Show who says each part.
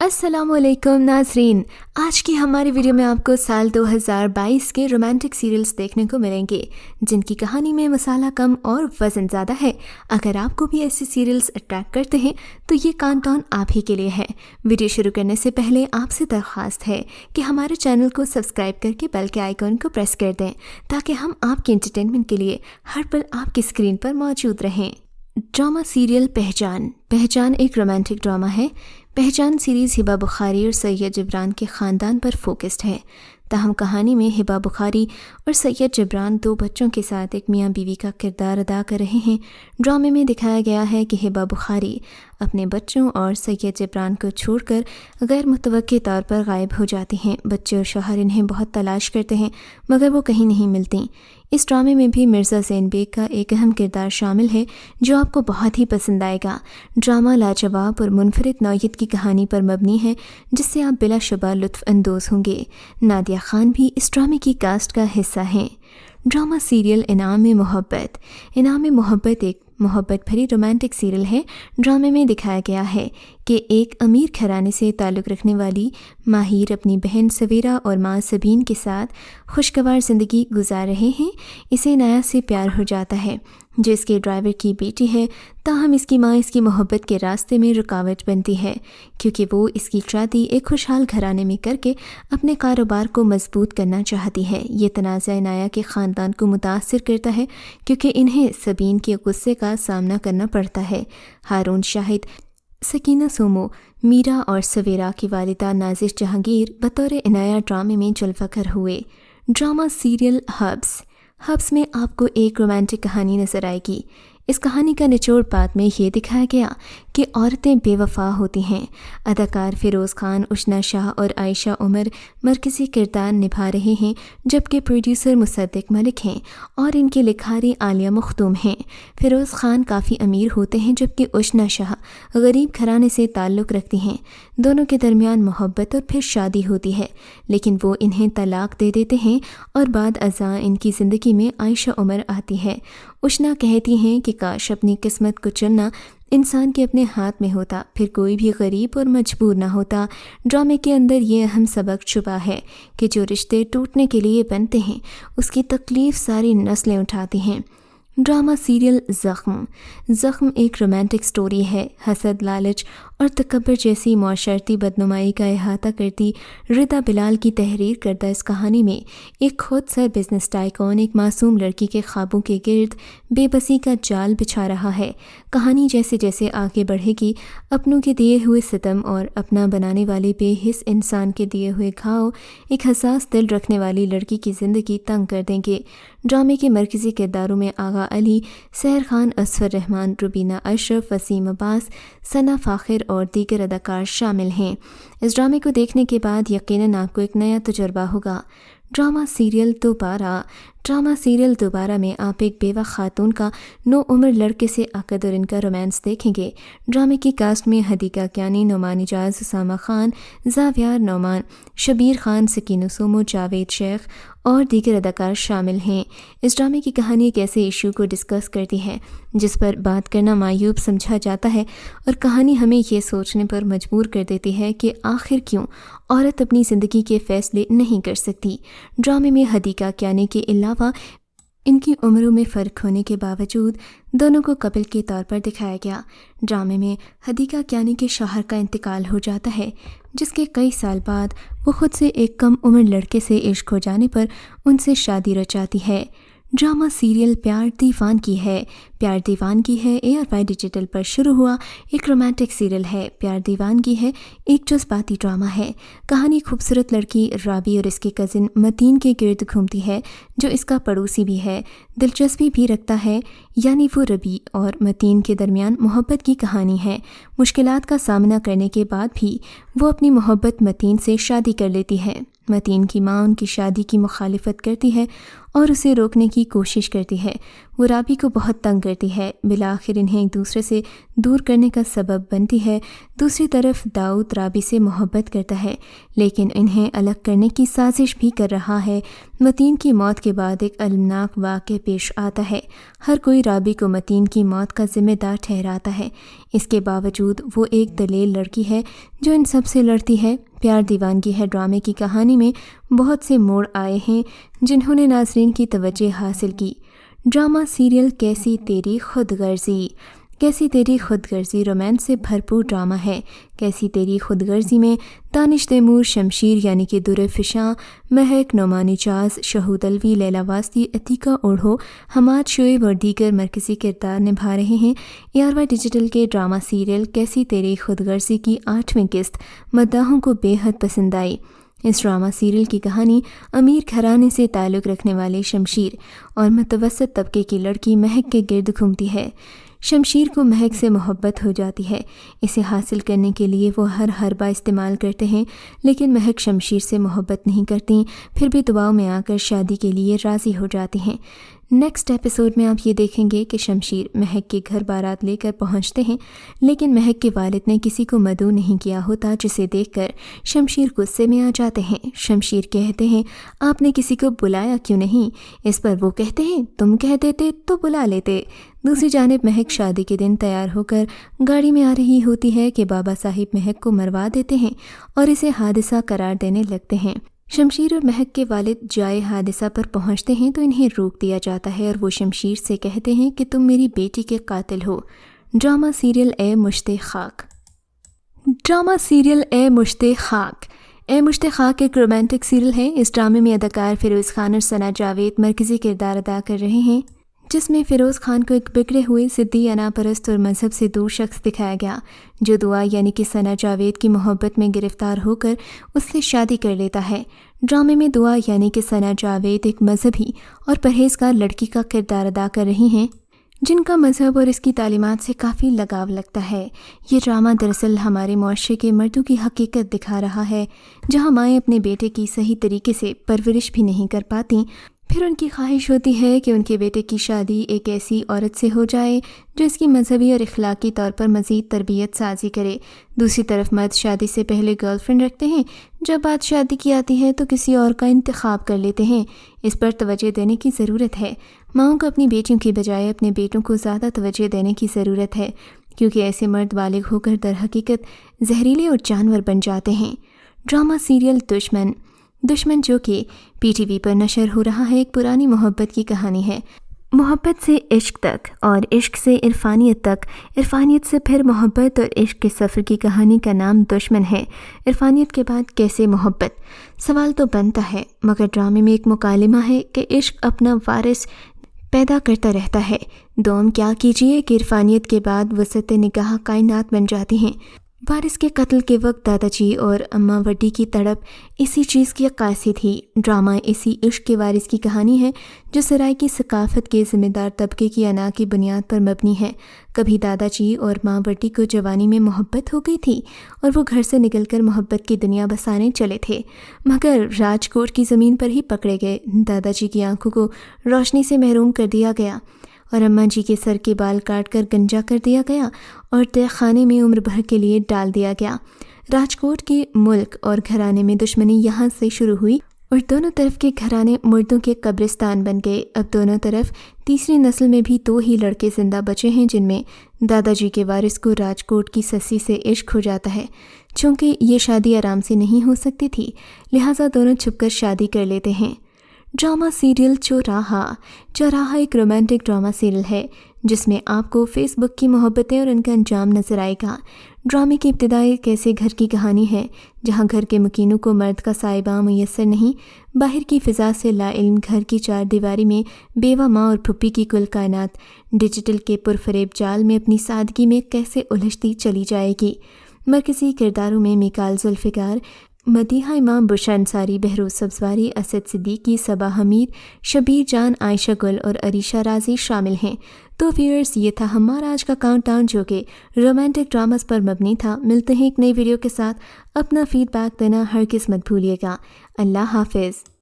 Speaker 1: السلام علیکم ناظرین، آج کی ہماری ویڈیو میں آپ کو سال 2022 کے رومانٹک سیریلز دیکھنے کو ملیں گے جن کی کہانی میں مسالہ کم اور وزن زیادہ ہے۔ اگر آپ کو بھی ایسی سیریلز اٹریکٹ کرتے ہیں تو یہ کاؤنٹ ڈاؤن آپ ہی کے لیے ہے۔ ویڈیو شروع کرنے سے پہلے آپ سے درخواست ہے کہ ہمارے چینل کو سبسکرائب کر کے بیل کے آئیکن کو پریس کر دیں تاکہ ہم آپ کے انٹرٹینمنٹ کے لیے ہر پل آپ کی اسکرین پر موجود رہیں۔ ڈرامہ سیریل پہچان ایک رومانٹک ڈرامہ ہے۔ پہچان سیریز ہبہ بخاری اور سید جبران کے خاندان پر فوکسڈ ہے، تاہم کہانی میں ہبہ بخاری اور سید جبران دو بچوں کے ساتھ ایک میاں بیوی کا کردار ادا کر رہے ہیں۔ ڈرامے میں دکھایا گیا ہے کہ ہبہ بخاری اپنے بچوں اور سید جبران کو چھوڑ کر غیر متوقع طور پر غائب ہو جاتی ہیں۔ بچے اور شوہر انہیں بہت تلاش کرتے ہیں مگر وہ کہیں نہیں ملتی۔ اس ڈرامے میں بھی مرزا زین بیگ کا ایک اہم کردار شامل ہے جو آپ کو بہت ہی پسند آئے گا۔ ڈرامہ لاجواب اور منفرد نوعیت کی کہانی پر مبنی ہے جس سے آپ بلا شبہ لطف اندوز ہوں گے۔ نادیہ خان بھی اس ڈرامے کی کاسٹ کا حصہ ہیں۔ ڈرامہ سیریل انعام محبت ایک محبت بھری رومانٹک سیریل ہے۔ ڈرامے میں دکھایا گیا ہے کہ ایک امیر گھرانے سے تعلق رکھنے والی ماہر اپنی بہن سویرا اور ماں سبین کے ساتھ خوشگوار زندگی گزار رہے ہیں۔ اسے نایا سے پیار ہو جاتا ہے جو اس کے ڈرائیور کی بیٹی ہے، تاہم اس کی ماں اس کی محبت کے راستے میں رکاوٹ بنتی ہے کیونکہ وہ اس کی شادی ایک خوشحال گھرانے میں کر کے اپنے کاروبار کو مضبوط کرنا چاہتی ہے۔ یہ تنازع نایا کے خاندان کو متاثر کرتا ہے کیونکہ انہیں سبین کے غصے کا سامنا کرنا پڑتا ہے۔ ہارون شاہد، سکینہ سومو، میرا اور سویرا کی والدہ نازش جہانگیر بطور عنایہ ڈرامے میں جلوگر ہوئے۔ ڈرامہ سیریل ہبس میں آپ کو ایک رومانٹک کہانی نظر آئے گی۔ اس کہانی کا نچوڑ بات میں یہ دکھایا گیا کہ عورتیں بے وفا ہوتی ہیں۔ اداکار فیروز خان، اشنا شاہ اور عائشہ عمر مرکزی کردار نبھا رہے ہیں جبکہ پروڈیوسر مصدق ملک ہیں اور ان کی لکھاری عالیہ مختوم ہیں۔ فیروز خان کافی امیر ہوتے ہیں جبکہ اشنا شاہ غریب گھرانے سے تعلق رکھتی ہیں۔ دونوں کے درمیان محبت اور پھر شادی ہوتی ہے لیکن وہ انہیں طلاق دے دیتے ہیں اور بعد ازاں ان کی زندگی میں عائشہ عمر آتی ہے۔ اشنا کہتی ہیں کہ کاش اپنی قسمت کو چننا انسان کے اپنے ہاتھ میں ہوتا، پھر کوئی بھی غریب اور مجبور نہ ہوتا۔ ڈرامے کے اندر یہ اہم سبق چھپا ہے کہ جو رشتے ٹوٹنے کے لیے بنتے ہیں اس کی تکلیف ساری نسلیں اٹھاتی ہیں۔ ڈرامہ سیریل زخم ایک رومانٹک سٹوری ہے۔ حسد، لالچ اور تکبر جیسی معاشرتی بدنمائی کا احاطہ کرتی رضا بلال کی تحریر کردہ اس کہانی میں ایک خود سر بزنس ٹائکون ایک معصوم لڑکی کے خوابوں کے گرد بے بسی کا جال بچھا رہا ہے۔ کہانی جیسے جیسے آگے بڑھے گی اپنوں کے دیے ہوئے ستم اور اپنا بنانے والے بے حس انسان کے دیے ہوئے گھاؤ ایک حساس دل رکھنے والی لڑکی کی زندگی تنگ کر دیں گے۔ ڈرامے کے مرکزی کرداروں میں آغا علی، سحر خان، اصفر رحمان، روبینہ اشرف، وسیم عباس، ثنا فاخر اور دیگر اداکار شامل ہیں۔ اس ڈرامے کو دیکھنے کے بعد یقیناً آپ کو ایک نیا تجربہ ہوگا۔ ڈرامہ سیریل دوبارہ میں آپ ایک بیوہ خاتون کا نو عمر لڑکے سے عقد اور ان کا رومانس دیکھیں گے۔ ڈرامے کی کاسٹ میں حدیقہ کیانی، نعمان اجاز، اسامہ خان، زاویار نعمان، شبیر خان، سکینہ سومو، جاوید شیخ اور دیگر اداکار شامل ہیں۔ اس ڈرامے کی کہانی ایک ایسے ایشو کو ڈسکس کرتی ہے جس پر بات کرنا معیوب سمجھا جاتا ہے اور کہانی ہمیں یہ سوچنے پر مجبور کر دیتی ہے کہ آخر کیوں عورت اپنی زندگی کے فیصلے نہیں کر سکتی۔ ڈرامے میں حدیقہ کیانی کے علاوہ ان کی عمروں میں فرق ہونے کے باوجود دونوں کو کپل کے طور پر دکھایا گیا۔ ڈرامے میں حدیقہ کیانی کے شوہر کا انتقال ہو جاتا ہے جس کے کئی سال بعد وہ خود سے ایک کم عمر لڑکے سے عشق ہو جانے پر ان سے شادی رچاتی ہے۔ ڈرامہ سیریل پیار دیوانگی ہے ARY ڈیجیٹل پر شروع ہوا ایک رومانٹک سیریل ہے۔ پیار دیوانگی ہے ایک جذباتی ڈرامہ ہے۔ کہانی خوبصورت لڑکی رابی اور اس کے کزن متین کے گرد گھومتی ہے جو اس کا پڑوسی بھی ہے۔ دلچسپی بھی رکھتا ہے، یعنی وہ ربی اور متین کے درمیان محبت کی کہانی ہے۔ مشکلات کا سامنا کرنے کے بعد بھی وہ اپنی محبت متین سے شادی کر لیتی ہے۔ متین کی ماں ان کی شادی کی مخالفت کرتی ہے اور اسے روکنے کی کوشش کرتی ہے۔ وہ رابی کو بہت تنگ کرتی ہے، بالآخر انہیں ایک دوسرے سے دور کرنے کا سبب بنتی ہے۔ دوسری طرف داؤد رابی سے محبت کرتا ہے لیکن انہیں الگ کرنے کی سازش بھی کر رہا ہے۔ متین کی موت کے بعد ایک المناک واقعہ پیش آتا ہے۔ ہر کوئی رابی کو متین کی موت کا ذمہ دار ٹھہراتا ہے۔ اس کے باوجود وہ ایک دلیر لڑکی ہے جو ان سب سے لڑتی ہے۔ پیار دیوانگی ہے ڈرامے کی کہانی میں بہت سے موڑ آئے ہیں جنہوں نے ناظرین کی توجہ حاصل کی۔ ڈرامہ سیریل کیسی تیری خود غرضی۔ کیسی تیری خود غرضی رومانس سے بھرپور ڈرامہ ہے۔ کیسی تیری خود غرضی میں دانش تیمور، شمشیر یعنی کہ در فشاں، مہک، نعمانی چاز، شہود الوی، لیلا واسطی، عتیقہ اوڑھو، حماد شعیب اور دیگر مرکزی کردار نبھا رہے ہیں۔ ARY ڈیجیٹل کے ڈرامہ سیریل کیسی تیری خود غرضی کی 8ویں قسط مداحوں کو بے حد پسند آئی۔ اس ڈرامہ سیریل کی کہانی امیر گھرانے سے تعلق رکھنے والے شمشیر اور متوسط طبقے کی لڑکی مہک کے گرد گھومتی ہے۔ شمشیر کو مہک سے محبت ہو جاتی ہے۔ اسے حاصل کرنے کے لیے وہ ہر حربہ استعمال کرتے ہیں لیکن مہک شمشیر سے محبت نہیں کرتی، پھر بھی دباؤ میں آ کر شادی کے لیے راضی ہو جاتی ہیں۔ نیکسٹ ایپیسوڈ میں آپ یہ دیکھیں گے کہ شمشیر مہک کے گھر بارات لے کر پہنچتے ہیں لیکن مہک کے والد نے کسی کو مدعو نہیں کیا ہوتا، جسے دیکھ کر شمشیر غصے میں آ جاتے ہیں۔ شمشیر کہتے ہیں آپ نے کسی کو بلایا کیوں نہیں؟ اس پر وہ کہتے ہیں تم کہہ دیتے تو بلا لیتے۔ دوسری جانب مہک شادی کے دن تیار ہو کر گاڑی میں آ رہی ہوتی ہے کہ بابا صاحب مہک کو مروا دیتے ہیں اور اسے حادثہ قرار دینے لگتے ہیں۔ شمشیر اور مہک کے والد جائے حادثہ پر پہنچتے ہیں تو انہیں روک دیا جاتا ہے اور وہ شمشیر سے کہتے ہیں کہ تم میری بیٹی کے قاتل ہو۔ ڈرامہ سیریل اے مشت خاک۔ ڈرامہ سیریل اے مشت خاک۔ اے مشت خاک ایک رومانٹک سیریل ہے۔ اس ڈرامے میں اداکار فیروز خان اور ثنا جاوید مرکزی کردار ادا کر رہے ہیں، جس میں فیروز خان کو ایک بگڑے ہوئے ضدی انا پرست اور مذہب سے دور شخص دکھایا گیا جو دعا یعنی کہ ثنا جاوید کی محبت میں گرفتار ہو کر اس سے شادی کر لیتا ہے۔ ڈرامے میں دعا یعنی کہ ثنا جاوید ایک مذہبی اور پرہیزگار لڑکی کا کردار ادا کر رہی ہیں جن کا مذہب اور اس کی تعلیمات سے کافی لگاؤ لگتا ہے۔ یہ ڈرامہ دراصل ہمارے معاشرے کے مردوں کی حقیقت دکھا رہا ہے جہاں مائیں اپنے بیٹے کی صحیح طریقے سے پرورش بھی نہیں کر پاتیں، پھر ان کی خواہش ہوتی ہے کہ ان کے بیٹے کی شادی ایک ایسی عورت سے ہو جائے جو اس کی مذہبی اور اخلاقی طور پر مزید تربیت سازی کرے۔ دوسری طرف مرد شادی سے پہلے گرل فرینڈ رکھتے ہیں، جب بات شادی کی آتی ہے تو کسی اور کا انتخاب کر لیتے ہیں۔ اس پر توجہ دینے کی ضرورت ہے۔ ماؤں کو اپنی بیٹیوں کی بجائے اپنے بیٹوں کو زیادہ توجہ دینے کی ضرورت ہے کیونکہ ایسے مرد بالغ ہو کر در حقیقت زہریلے اور جانور بن جاتے ہیں۔ ڈرامہ سیریل دشمن جو کہ PTV پر نشر ہو رہا ہے ایک پرانی محبت کی کہانی ہے۔ محبت سے عشق تک اور عشق سے عرفانیت تک، عرفانیت سے پھر محبت اور عشق کے سفر کی کہانی کا نام دشمن ہے۔ عرفانیت کے بعد کیسے محبت؟ سوال تو بنتا ہے، مگر ڈرامے میں ایک مکالمہ ہے کہ عشق اپنا وارث پیدا کرتا رہتا ہے۔ دوم کیا کیجئے کہ عرفانیت کے بعد وسعت نگاہ کائنات بن جاتی ہیں۔ وارث کے قتل کے وقت دادا جی اور اماں وڈی کی تڑپ اسی چیز کی عکاسی تھی۔ ڈرامہ اسی عشق کے وارث کی کہانی ہے جو سرائیکی ثقافت کے ذمہ دار طبقے کی انا کی بنیاد پر مبنی ہے۔ کبھی دادا جی اور ماں وڈی کو جوانی میں محبت ہو گئی تھی اور وہ گھر سے نکل کر محبت کی دنیا بسانے چلے تھے، مگر راجکوٹ کی زمین پر ہی پکڑے گئے۔ دادا جی کی آنکھوں کو روشنی سے محروم کر دیا گیا اور اماں جی کے سر کے بال کاٹ کر گنجا کر دیا گیا اور تہ خانے میں عمر بھر کے لیے ڈال دیا گیا۔ راجکوٹ کے ملک اور گھرانے میں دشمنی یہاں سے شروع ہوئی اور دونوں طرف کے گھرانے مردوں کے قبرستان بن گئے۔ اب دونوں طرف تیسری نسل میں بھی 2 ہی لڑکے زندہ بچے ہیں جن میں دادا جی کے وارث کو راجکوٹ کی سسی سے عشق ہو جاتا ہے۔ چونکہ یہ شادی آرام سے نہیں ہو سکتی تھی لہٰذا دونوں چھپ کر شادی کر لیتے ہیں۔ ڈرامہ سیریل چوراہا ایک رومانٹک ڈرامہ سیریل ہے جس میں آپ کو فیس بک کی محبتیں اور ان کا انجام نظر آئے گا۔ ڈرامے کی ابتدا ایک ایسے گھر کی کہانی ہے جہاں گھر کے مکینوں کو مرد کا سائبہ میسر نہیں، باہر کی فضا سے لا علم گھر کی 4 دیواری میں بیوہ ماں اور پھپھی کی کل کائنات ڈیجیٹل کے پرفریب جال میں اپنی سادگی میں کیسے الجھتی چلی جائے گی۔ مرکزی کرداروں میں میکال ذوالفقار، مدیحہ امام، بشرا انصاری، بہروز سبزواری، اسد صدیقی، صبا حمید، شبیر جان، عائشہ گل اور عریشہ رازی شامل ہیں۔ تو ویورز، یہ تھا ہمارا آج کا کاؤنٹ ڈاؤن جو کہ رومانٹک ڈراماز پر مبنی تھا۔ ملتے ہیں ایک نئی ویڈیو کے ساتھ۔ اپنا فیڈ بیک دینا ہرگز مت بھولیے گا۔ اللہ حافظ۔